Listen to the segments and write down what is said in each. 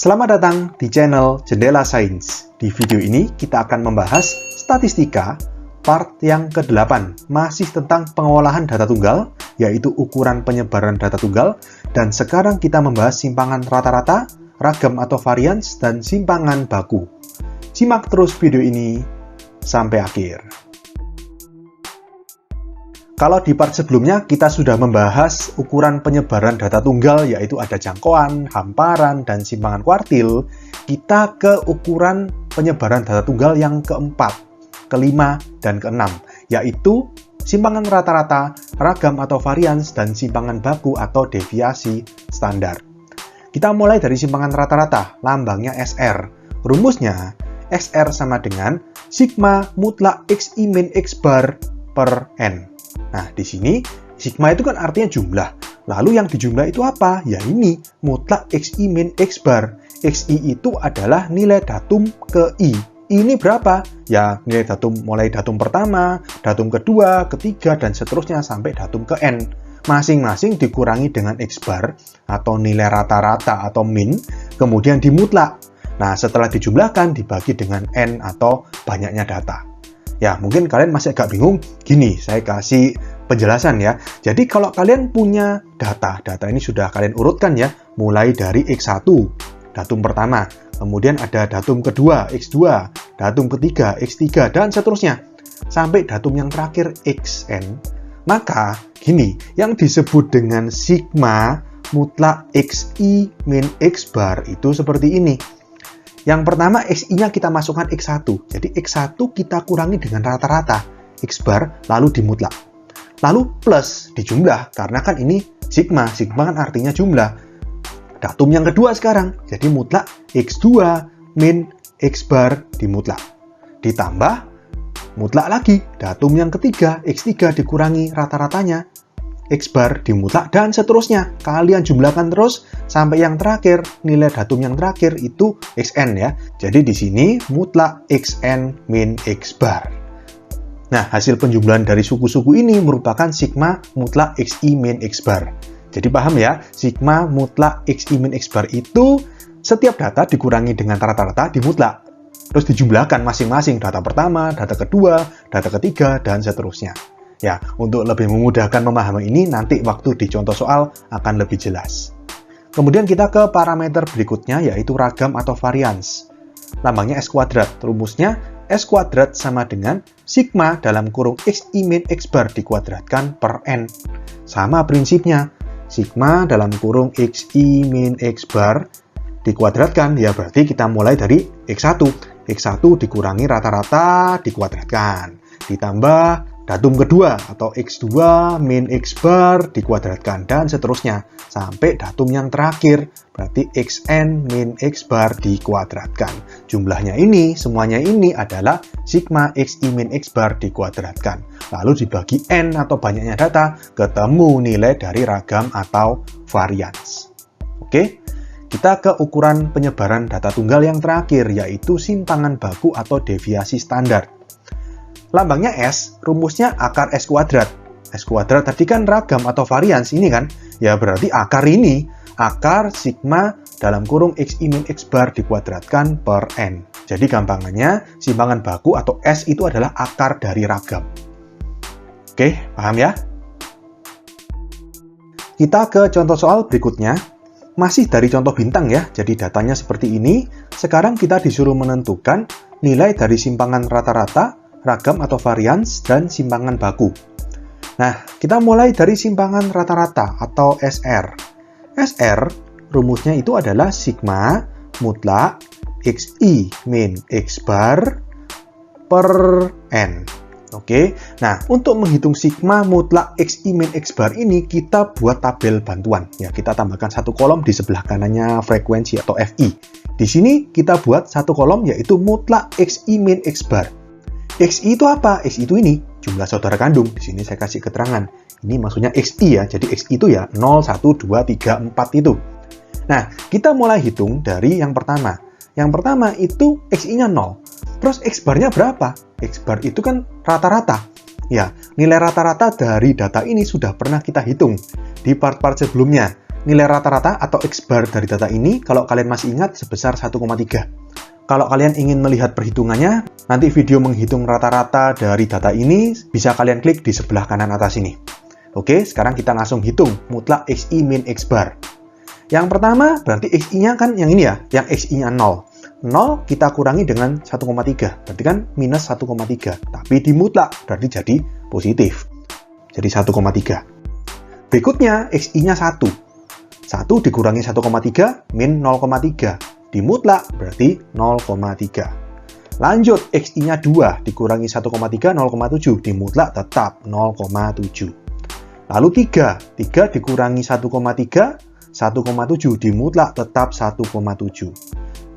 Selamat datang di channel Jendela Sains. Di video ini kita akan membahas statistika part yang ke-8, masih tentang pengolahan data tunggal, yaitu ukuran penyebaran data tunggal, dan sekarang kita membahas simpangan rata-rata, ragam atau varians, dan simpangan baku. Simak terus video ini sampai akhir. Kalau di part sebelumnya kita sudah membahas ukuran penyebaran data tunggal, yaitu ada jangkauan, hamparan, dan simpangan kuartil, kita ke ukuran penyebaran data tunggal yang keempat, kelima, dan keenam, yaitu simpangan rata-rata, ragam atau varians, dan simpangan baku atau deviasi standar. Kita mulai dari simpangan rata-rata, lambangnya SR. Rumusnya, SR sama dengan sigma mutlak XI min X bar per N. Nah, di sini sigma itu kan artinya jumlah. Lalu yang dijumlah itu apa? Ya ini, mutlak XI min X bar. XI itu adalah nilai datum ke I. Ini berapa? Ya, nilai datum mulai datum pertama, datum kedua, ketiga, dan seterusnya sampai datum ke N. Masing-masing dikurangi dengan X bar atau nilai rata-rata atau min, kemudian dimutlak. Nah, setelah dijumlahkan dibagi dengan N atau banyaknya data. Ya, mungkin kalian masih agak bingung. Gini, saya kasih penjelasan ya. Jadi kalau kalian punya data ini sudah kalian urutkan ya, mulai dari X1, datum pertama, kemudian ada datum kedua, X2, datum ketiga, X3, dan seterusnya, sampai datum yang terakhir, Xn. Maka, gini, yang disebut dengan sigma mutlak XI min X bar itu seperti ini. Yang pertama, XI-nya kita masukkan X1. Jadi X1 kita kurangi dengan rata-rata, X bar, lalu dimutlak. Lalu plus, dijumlah, karena kan ini sigma. Sigma kan artinya jumlah. Datum yang kedua sekarang, jadi mutlak X2 min X bar dimutlak. Ditambah, mutlak lagi, datum yang ketiga, X3 dikurangi rata-ratanya, X bar dimutlak, dan seterusnya. Kalian jumlahkan terus sampai yang terakhir, nilai datum yang terakhir itu Xn ya. Jadi di sini mutlak Xn min X bar. Nah, hasil penjumlahan dari suku-suku ini merupakan sigma mutlak Xi min X bar. Jadi paham ya, sigma mutlak Xi min X bar itu setiap data dikurangi dengan rata-rata dimutlak. Terus dijumlahkan masing-masing, data pertama, data kedua, data ketiga, dan seterusnya. Ya, untuk lebih memudahkan memahami ini, nanti waktu di contoh soal akan lebih jelas. Kemudian kita ke parameter berikutnya, yaitu ragam atau varians. Lambangnya S kuadrat. Rumusnya, S kuadrat sama dengan sigma dalam kurung XI min X bar dikuadratkan per N. Sama prinsipnya, sigma dalam kurung XI min X bar dikuadratkan, ya berarti kita mulai dari X1. X1 dikurangi rata-rata dikuadratkan. Ditambah datum kedua atau X2 min X bar dikuadratkan, dan seterusnya sampai datum yang terakhir, berarti Xn min X bar dikuadratkan. Jumlahnya ini, semuanya ini adalah sigma Xi min X bar dikuadratkan. Lalu dibagi N atau banyaknya data, ketemu nilai dari ragam atau varians. Oke, kita ke ukuran penyebaran data tunggal yang terakhir, yaitu simpangan baku atau deviasi standar. Lambangnya S, rumusnya akar S kuadrat. S kuadrat tadi kan ragam atau varians ini kan, ya berarti akar ini, akar sigma dalam kurung XI min X bar dikuadratkan per N. Jadi gampangannya, simpangan baku atau S itu adalah akar dari ragam. Oke, paham ya? Kita ke contoh soal berikutnya. Masih dari contoh bintang ya, jadi datanya seperti ini. Sekarang kita disuruh menentukan nilai dari simpangan rata-rata, ragam atau varians, dan simpangan baku. Nah, kita mulai dari simpangan rata-rata atau SR. SR, rumusnya itu adalah sigma mutlak XI min X bar per N. Oke, nah untuk menghitung sigma mutlak XI min X bar ini, kita buat tabel bantuan. Ya, kita tambahkan satu kolom di sebelah kanannya frekuensi atau FI. Di sini kita buat satu kolom, yaitu mutlak XI min X bar. XI itu apa? XI itu ini, jumlah saudara kandung. Di sini saya kasih keterangan. Ini maksudnya XI ya. Jadi XI itu ya 0, 1, 2, 3, 4 itu. Nah, kita mulai hitung dari yang pertama. Yang pertama itu XI-nya 0. Terus X bar-nya berapa? X bar itu kan rata-rata. Ya, nilai rata-rata dari data ini sudah pernah kita hitung di part-part sebelumnya. nilai rata-rata atau X-bar dari data ini, kalau kalian masih ingat, sebesar 1,3. Kalau kalian ingin melihat perhitungannya, nanti video menghitung rata-rata dari data ini bisa kalian klik di sebelah kanan atas ini. Oke, sekarang kita langsung hitung mutlak XI min X-bar. Yang pertama, berarti XI-nya kan yang ini ya, yang XI-nya 0. 0 kita kurangi dengan 1,3, berarti kan minus 1,3. Tapi di mutlak, berarti jadi positif. Jadi 1,3. Berikutnya, XI-nya 1. 1 dikurangi 1,3, min 0,3. Di mutlak, berarti 0,3. Lanjut, XI-nya 2 dikurangi 1,3, 0,7. Di mutlak tetap 0,7. Lalu 3. 3 dikurangi 1,3, 1,7. Di mutlak tetap 1,7.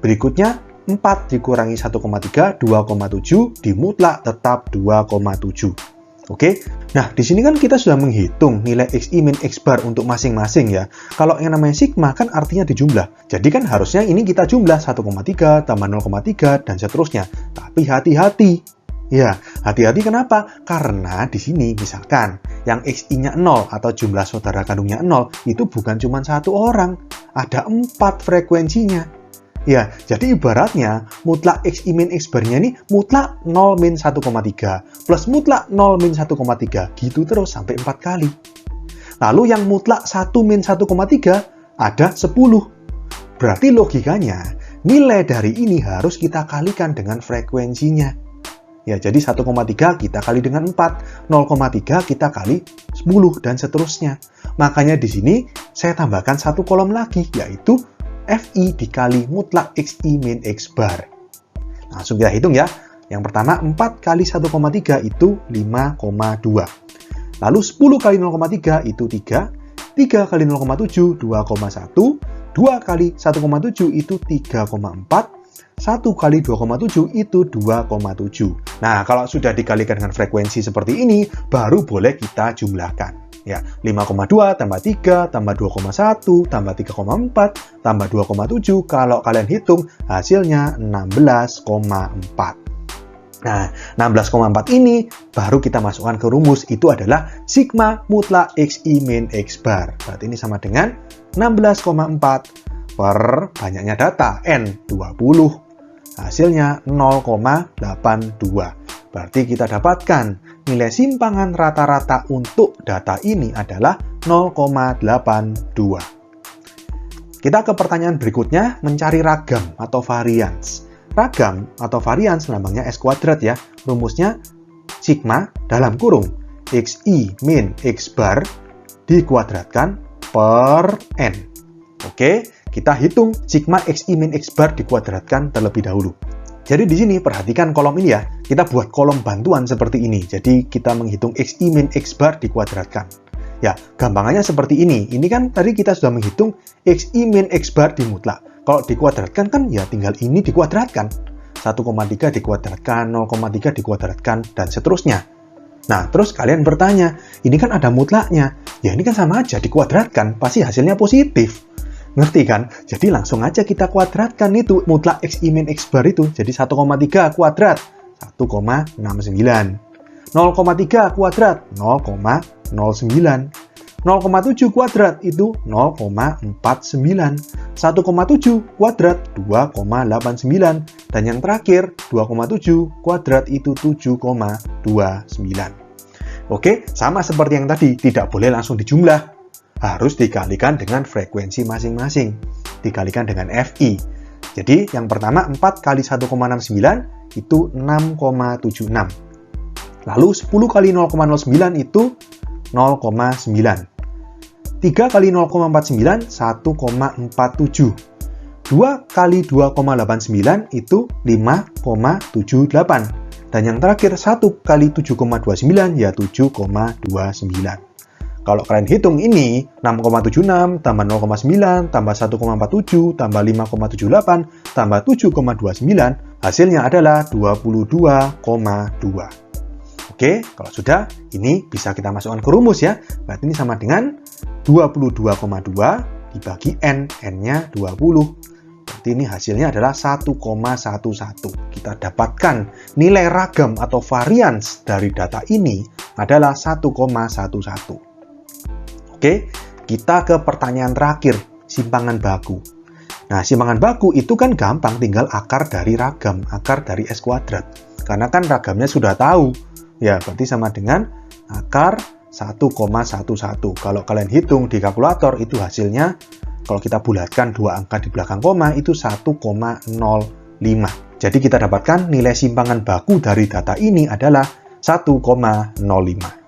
Berikutnya, 4 dikurangi 1,3, 2,7, di mutlak tetap 2,7. Oke, nah di sini kan kita sudah menghitung nilai XI min X-bar untuk masing-masing ya. Kalau yang namanya sigma kan artinya dijumlah. Jadi kan harusnya ini kita jumlah 1,3 tambah 0,3 dan seterusnya. Tapi hati-hati. Ya, hati-hati kenapa? Karena di sini misalkan yang XI-nya 0 atau jumlah saudara kandungnya 0 itu bukan cuma satu orang. Ada 4 frekuensinya. Ya, jadi ibaratnya mutlak XI min X-bar-nya ini mutlak 0 min 1,3 plus mutlak 0 min 1,3 gitu terus sampai 4 kali. Lalu yang mutlak 1 min 1,3 ada 10. Berarti logikanya nilai dari ini harus kita kalikan dengan frekuensinya. Ya, jadi 1,3 kita kali dengan 4, 0,3 kita kali 10 dan seterusnya. Makanya di sini saya tambahkan satu kolom lagi yaitu Fi dikali mutlak XI min X-bar. Langsung kita hitung ya. Yang pertama, 4 kali 1,3 itu 5,2. Lalu 10 kali 0,3 itu 3. 3 kali 0,7, 2,1. 2 kali 1,7 itu 3,4. 1 kali 2,7 itu 2,7. Nah, kalau sudah dikalikan dengan frekuensi seperti ini, baru boleh kita jumlahkan. Ya, 5,2 tambah 3 tambah 2,1 tambah 3,4 tambah 2,7. Kalau kalian hitung, hasilnya 16,4. Nah, 16,4 ini baru kita masukkan ke rumus. Itu adalah sigma mutlak XI min X-bar. Berarti ini sama dengan 16,4 per banyaknya data, N 20. Hasilnya 0,82. Berarti kita dapatkan nilai simpangan rata-rata untuk data ini adalah 0,82. Kita ke pertanyaan berikutnya, mencari ragam atau varians. Ragam atau varians lambangnya S kuadrat ya. Rumusnya sigma dalam kurung XI min X-bar dikuadratkan per N. Oke, kita hitung sigma XI min X-bar dikuadratkan terlebih dahulu. Jadi di sini perhatikan kolom ini ya, kita buat kolom bantuan seperti ini. Jadi kita menghitung XI min X-bar dikuadratkan. Ya, gampangannya seperti ini. Ini kan tadi kita sudah menghitung XI min X-bar di mutlak. Kalau dikuadratkan kan ya tinggal ini dikuadratkan. 1,3 dikuadratkan, 0,3 dikuadratkan, dan seterusnya. Nah, terus kalian bertanya, ini kan ada mutlaknya. Ya ini kan sama aja, dikuadratkan, pasti hasilnya positif. Ngerti kan? Jadi langsung aja kita kuadratkan itu mutlak XI min X-bar itu. Jadi 1,3 kuadrat, 1,69. 0,3 kuadrat, 0,09. 0,7 kuadrat itu 0,49. 1,7 kuadrat, 2,89. Dan yang terakhir, 2,7 kuadrat itu 7,29. Oke, sama seperti yang tadi, tidak boleh langsung dijumlah. Harus dikalikan dengan frekuensi masing-masing. Dikalikan dengan Fi. Jadi yang pertama 4 kali 1,69 itu 6,76. Lalu 10 kali 0,09 itu 0,9. 3 kali 0,49 1,47. 2 kali 2,89 itu 5,78. Dan yang terakhir 1 kali 7,29 ya 7,29. Kalau kalian hitung ini, 6,76 tambah 0,9 tambah 1,47 tambah 5,78 tambah 7,29, hasilnya adalah 22,2. Oke, kalau sudah, ini bisa kita masukkan ke rumus ya. Berarti ini sama dengan 22,2 dibagi N, N-nya 20. Berarti ini hasilnya adalah 1,11. Kita dapatkan nilai ragam atau varians dari data ini adalah 1,11. Oke, kita ke pertanyaan terakhir, simpangan baku. Nah, simpangan baku itu kan gampang, tinggal akar dari ragam, akar dari S kuadrat. Karena kan ragamnya sudah tahu. Ya, berarti sama dengan akar 1,11. Kalau kalian hitung di kalkulator, itu hasilnya, kalau kita bulatkan dua angka di belakang koma, itu 1,05. Jadi kita dapatkan nilai simpangan baku dari data ini adalah 1,05.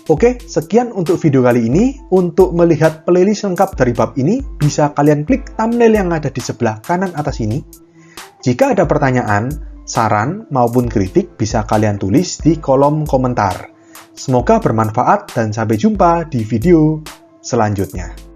Oke, sekian untuk video kali ini. Untuk melihat playlist lengkap dari bab ini, bisa kalian klik thumbnail yang ada di sebelah kanan atas ini. Jika ada pertanyaan, saran, maupun kritik, bisa kalian tulis di kolom komentar. Semoga bermanfaat dan sampai jumpa di video selanjutnya.